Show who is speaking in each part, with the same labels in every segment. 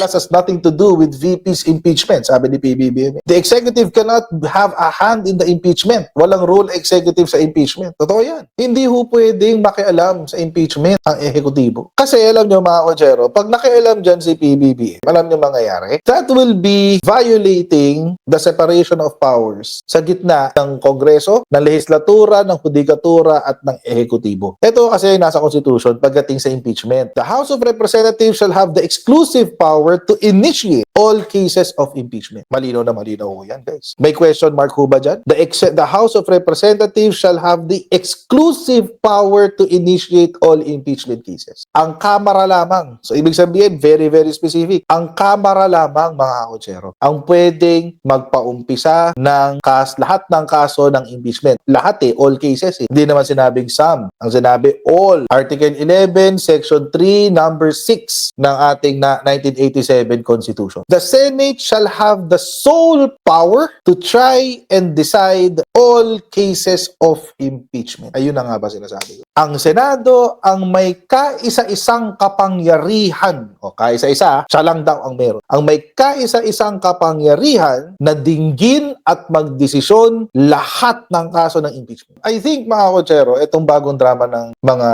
Speaker 1: Palace has nothing to do with VP's impeachment, sabi ni PBBM. The executive cannot have a hand in the impeachment. Walang role executive sa impeachment. Totoo yan. Hindi ho pwedeng makialam sa impeachment ang ehekutibo. Kasi alam nyo mga kotsero, pag nakialam dyan si PBBM, alam nyo mangyayari, that will be violating the separation of powers sa gitna ng Kongreso, ng lehislatura, ng hudikatura at ng ehekutibo. Ito kasi nasa Constitution pagdating sa impeachment. The House of Representatives shall have the exclusive power to initiate all cases of impeachment. Malinaw na malinaw ho yan, guys. May question mark ho ba dyan? The House of Representatives shall have the exclusive power to initiate all impeachment cases. Ang Kamara lamang. So, ibig sabihin, very, very specific. Ang Kamara lamang, mga kotsero, ang pwedeng magpaumpisa ng lahat ng kaso ng impeachment. Lahat all cases Hindi naman sinabing some. Ang sinabi, all. Article 11, Section 3, Number 6 ng ating 1987 Constitution. The Senate shall have the sole power to try and decide all cases of impeachment. Ayun na nga ba sinasabi ko? Ang Senado ang may kaisa-isang kapangyarihan, o kaisa-isa, siya lang daw ang meron. Ang may kaisa-isang kapangyarihan na dinggin at magdesisyon lahat ng kaso ng impeachment. I think mga kotsero, itong bagong drama ng mga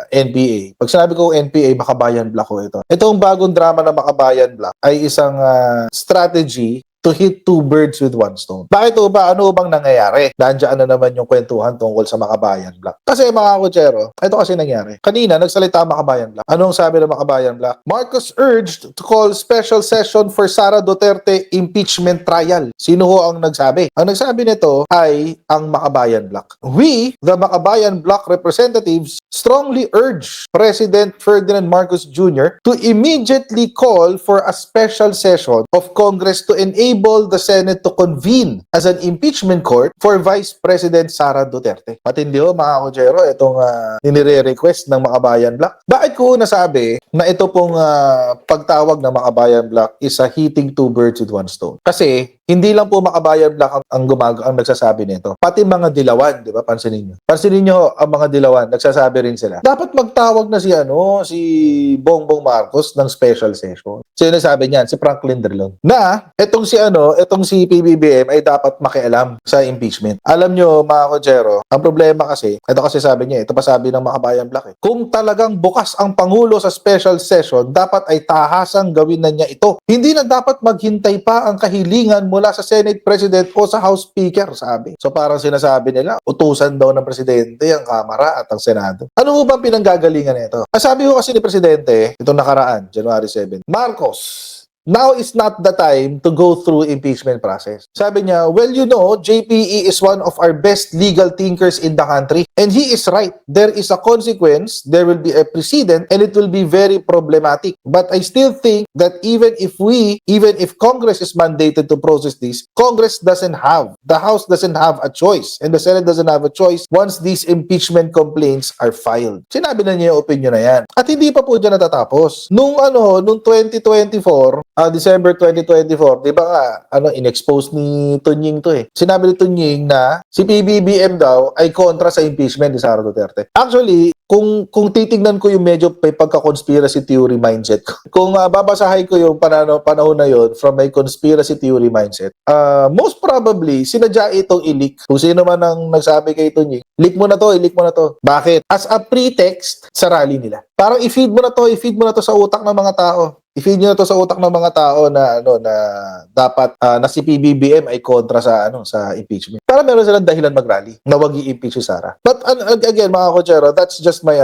Speaker 1: NPA. Pag sinabi ko NPA, Makabayan Black ko ito. Itong bagong drama ng Makabayan Black ay isang strategy to hit two birds with one stone. Bakit ba? Ano bang nangyayari? Nandiyan na naman yung kwentuhan tungkol sa Makabayan Black. Kasi mga kotsero, ito kasi nangyari. Kanina, nagsalita Makabayan Black. Anong sabi ng Makabayan Black? Marcos urged to call special session for Sara Duterte impeachment trial. Sino ho ang nagsabi? Ang nagsabi nito ay ang Makabayan Black. We, the Makabayan Black representatives, strongly urge President Ferdinand Marcos Jr. to immediately call for a special session of Congress to enable the Senate to convene as an impeachment court for Vice President Sara Duterte. Matindi ho mga kotsero, itong nire-request ng Makabayan Black. Bakit ko nasabi na ito pong pagtawag ng Makabayan Black is a hitting two birds with one stone? Kasi hindi lang po Makabayan Black ang nagsasabi nito. Pati mga dilawan, di ba? Pansinin nyo. Pansinin nyo ang mga dilawan, nagsasabi rin sila. Dapat magtawag na si Bongbong Marcos ng special session. Sino nasabi niyan? Si Franklin Drilon. Na, itong si PBBM ay dapat makialam sa impeachment. Alam nyo, mga kotsero, ang problema kasi, ito kasi sabi niya, ito pa sabi ng Makabayan Black. Kung talagang bukas ang Pangulo sa special session, dapat ay tahasang gawin na niya ito. Hindi na dapat maghintay pa ang kahilingan mula sa Senate President o sa House Speaker, sabi. So parang sinasabi nila, utusan daw ng Presidente ang Kamara at ang Senado. Ano ba pinanggagalingan nito? Sabi ko kasi ni Presidente, itong nakaraan, January 7, Marcos, now is not the time to go through impeachment process. Sabi niya, well, you know, JPE is one of our best legal thinkers in the country. And he is right. There is a consequence, there will be a precedent, and it will be very problematic. But I still think that even if Congress is mandated to process this, the House doesn't have a choice, and the Senate doesn't have a choice once these impeachment complaints are filed. Sinabi na niya yung opinion na yan. At hindi pa po dyan natatapos. Nung 2024, December 2024, di ba nga, in-expose ni Tunying to eh. Sinabi ni Tunying na si PBBM daw ay kontra sa impeachment ni Sara Duterte. Actually, kung titignan ko yung medyo may pagka-conspiracy theory mindset, kung babasahin ko yung panahon na yon from my conspiracy theory mindset, most probably, sinadya itong i-leak. Kung sino man ang nagsabi kay Tunying, leak mo na to. Bakit? As a pretext sa rally nila. Parang i-feed mo na to sa utak ng mga tao. I-feed nyo na to sa utak ng mga tao na na dapat na si PBBM ay kontra sa impeachment. Para meron silang dahilan mag-rally na wag i-impeach si Sara. But again, mga kotsero, that's just my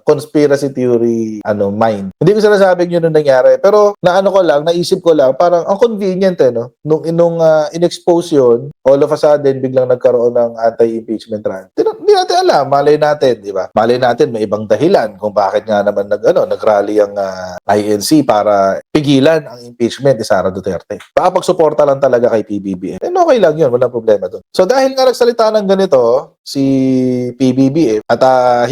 Speaker 1: conspiracy theory mind. Hindi ko sinasabing yun ang nangyari, pero naisip ko lang, parang ang convenient nung in-expose yun, all of a sudden biglang nagkaroon ng anti-impeachment rally. Hindi natin alam, malay natin, di ba? Malay natin may ibang dahilan kung bakit nga naman nag-rally ang INC para pigilan ang impeachment ni Sara Duterte. Baka pagsuporta lang talaga kay PBBM. And okay lang yun, walang problema dun. So dahil nga nagsalita ng ganito, si PBBM at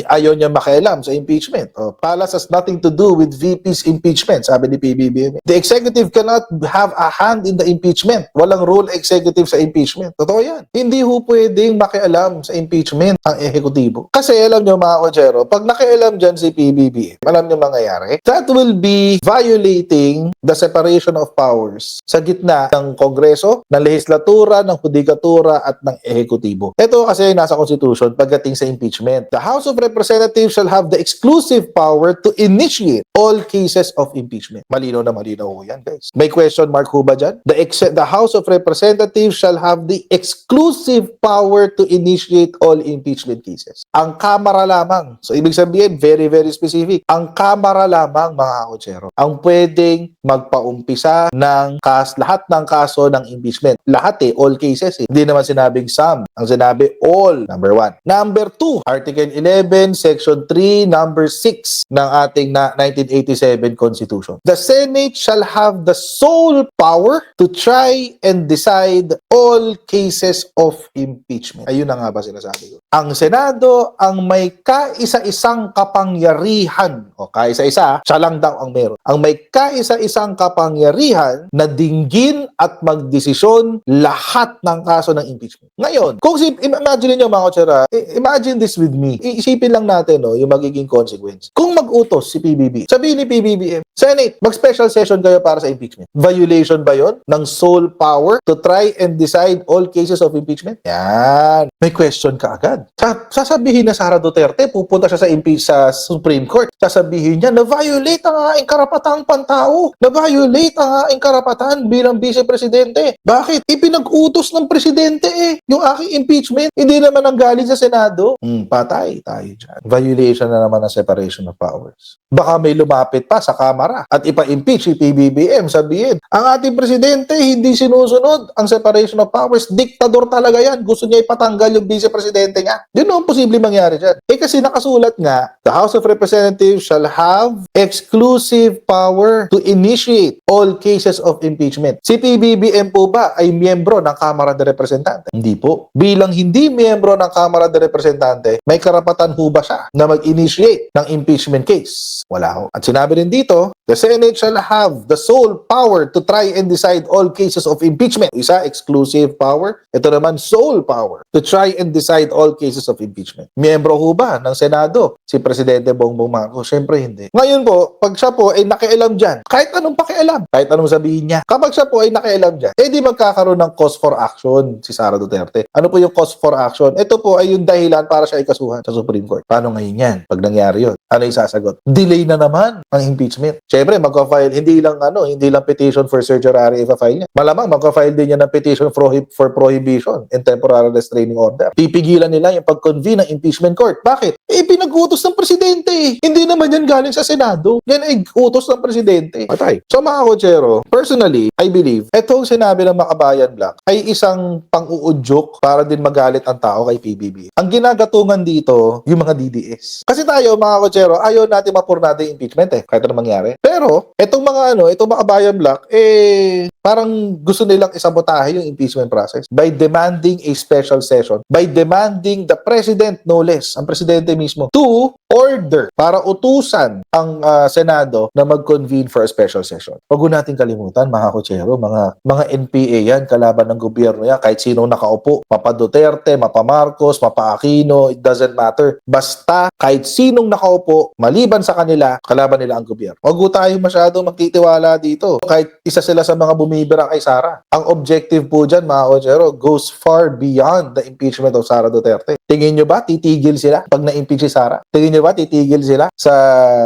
Speaker 1: ayaw niya makialam sa impeachment. Palace has nothing to do with VP's impeachment, sabi ni PBBM. The executive cannot have a hand in the impeachment. Walang role executive sa impeachment. Totoo yan. Hindi ho pwedeng makialam sa impeachment ang ehekutibo. Kasi alam nyo mga kotsero, pag nakialam dyan si PBBM, alam nyo mangyayari, that will be violating the separation of powers sa gitna ng Kongreso, ng lehislatura, ng hudikatura at ng ehekutibo. Ito kasi nasa Constitution pagdating sa impeachment. The House of Representatives shall have the exclusive power to initiate all cases of impeachment. Malinaw na malinaw ho yan, guys. May question mark ho ba dyan? The House of Representatives shall have the exclusive power to initiate all impeachment cases. Ang Kamara lamang. So, ibig sabihin, very, very specific. Ang Kamara lamang, mga kotsero, ang pwedeng magpaumpisa ng lahat ng kaso ng impeachment. Lahat all cases. Hindi naman sinabing some. Ang sinabi, all. Number 1. Number 2, Article 11, Section 3, Number 6 ng ating 1987 Constitution. The Senate shall have the sole power to try and decide all cases of impeachment. Ayun na nga ba sinasabi ko? Ang Senado ang may kaisa-isang kapangyarihan, o kaisa-isa, siya lang daw ang meron. Ang may kaisa-isang kapangyarihan na dinggin at magdesisyon lahat ng kaso ng impeachment. Ngayon, kung imagine niyo mga kotsera, imagine this with me. Iisipin lang natin yung magiging consequence. Kung mag-utos si PBB, sabihin ni PBBM, Senate, mag-special session kayo para sa impeachment. Violation ba yon ng sole power to try and decide all cases of impeachment? Yan. May question ka agad. Sasabihin na Sara Duterte, pupunta siya sa Supreme Court. Sasabihin niya, na-violate ang aking karapatang pantao. Na-violate ang aking karapatan bilang vice-presidente. Bakit? Ipinag-utos ng presidente yung aking impeachment. Hindi naman ang galing sa Senado. Patay tayo dyan. Violation na naman ng separation of powers. Baka may lumapit pa sa Kamara at ipa-impeach si PBBM. Sabihin, ang ating presidente hindi sinusunod ang separation of powers. Diktador talaga yan. Gusto niya ipatanggal yung vice-presidente niya. Yun ang posible mangyari dyan. Kasi nakasulat nga, the House of Representatives shall have exclusive power to initiate all cases of impeachment. Si PBBM po ba ay miyembro ng Kamara de Representante? Hindi po. Bilang hindi miyembro ng Kamara de Representante, may karapatan ho ba siya na mag-initiate ng impeachment case? Wala ho. At sinabi rin dito, the Senate shall have the sole power to try and decide all cases of impeachment. Isa, exclusive power. Ito naman, sole power to try and decide all cases of impeachment. Miyembro ho ba ng Senado si Presidente Bongbong Marcos? Siyempre hindi. Ngayon po, pag siya po ay nakialam dyan, kahit anong pakialam, kahit anong sabihin niya, kapag siya po ay nakialam dyan, di magkakaroon ng cause for action si Sara Duterte. Ano po yung cause for action? Ito po ay yung dahilan para siya ikasuhan sa Supreme Court. Paano ngayon yan? Pag nangyari yun, ano yung sasagot? Delay na naman ang impeachment. Siyempre, magka-file, hindi lang petition for certiorari ipa-file niya. Malamang magka-file din niya ng petition for prohibition and temporary restraining order. Pipigilan nila yung pag-convene ng impeachment court. Bakit? Pinag-utos ng presidente. Hindi naman yan galing sa Senado. Yan ay utos ng presidente. Patay. So mga kotsero, personally, I believe, etong sinabi ng Makabayan Black ay isang pang-uudyok para din magalit ang tao kay PBB. Ang ginagatungan dito, yung mga DDS. Kasi tayo, mga kotsero, ayaw natin mapurnado yung impeachment kahit ano mangyari. Pero, etong itong Makabayan Black, parang gusto nilang isabotahe yung impeachment process by demanding a special session, by demanding the president, no less, ang presidente mismo, to order para utusan ang Senado na mag-convene for a special session. Huwag natin kalimutan, mga kotsero, mga NPA yan, kalaban ng gobyerno yan, kahit sinong nakaupo, Mapa Duterte, Mapa Marcos, Mapa Aquino, it doesn't matter. Basta, kahit sinong nakaupo, maliban sa kanila, kalaban nila ang gobyerno. Huwag tayo masyado magtitiwala dito. Kahit isa sila sa mga bumibira kay Sara. Ang objective po dyan, mga kotsero, goes far beyond the impeachment of Sara Duterte. Tingin nyo ba titigil sila pag na-impeach si Sara? Tingin nyo ba titigil sila sa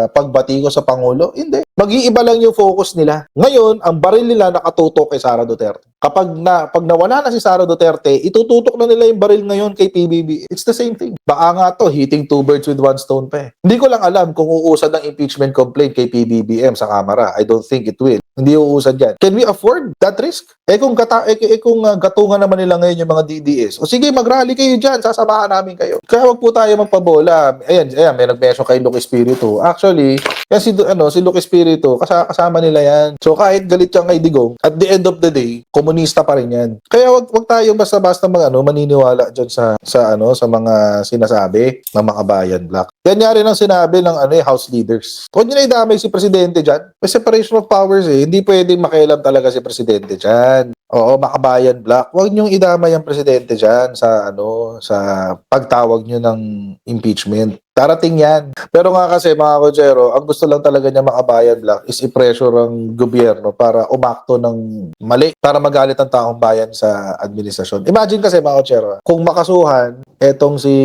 Speaker 1: pagbati ko sa Pangulo? Hindi. Mag-iiba lang yung focus nila. Ngayon, ang baril nila nakatutok kay Sara Duterte. Pag nawala na si Sara Duterte, itututok na nila yung baril ngayon kay PBB. It's the same thing. Baka nga to, hitting two birds with one stone pa. Hindi ko lang alam kung uusad ng impeachment complaint kay PBBM sa Kamara. I don't think it will. Hindi uusad yan. Can we afford that risk? Kung gatungan naman nila ngayon yung mga DDS, o sige, mag-rally kayo dyan, sasamahan namin kayo. Kaya wag po tayo magpabola. Ayan, may nag-mention kay Luke Espiritu. Actually, yan si Luke Espiritu, kasama nila yan. So kahit galit yan kay Digong, at the end of the day, komunista pa rin yan. Kaya wag tayo basta-basta maniniwala dyan sa mga sinasabi ng Makabayan Black. Yan nga rin ang sinabi ng House leaders. Huwag nyo na idamay si Presidente dyan. May separation of powers Hindi pwedeng makialam talaga si Presidente dyan. Oo, Makabayan Black. Huwag niyong idamay ang presidente diyan sa ano, sa pagtawag niyo ng impeachment. Darating 'yan. Pero nga kasi mga Kochero, ang gusto lang talaga niya Makabayan Black is i-pressure ang gobyerno para umakto ng mali, para magalit ang taong bayan sa administrasyon. Imagine kasi mga Kochero, kung makasuhan etong si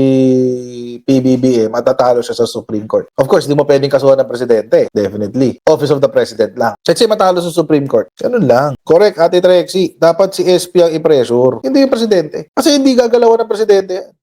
Speaker 1: PBBM, matatalo siya sa Supreme Court. Of course, di mo pwedeng kasuhan ng presidente. Definitely. Office of the President lang. Let's say matalo sa Supreme Court. Ganun lang. Correct, Ate Trexie. Dapat si SP ang i-pressure. Hindi yung presidente. Kasi hindi gagalawan ng presidente yan.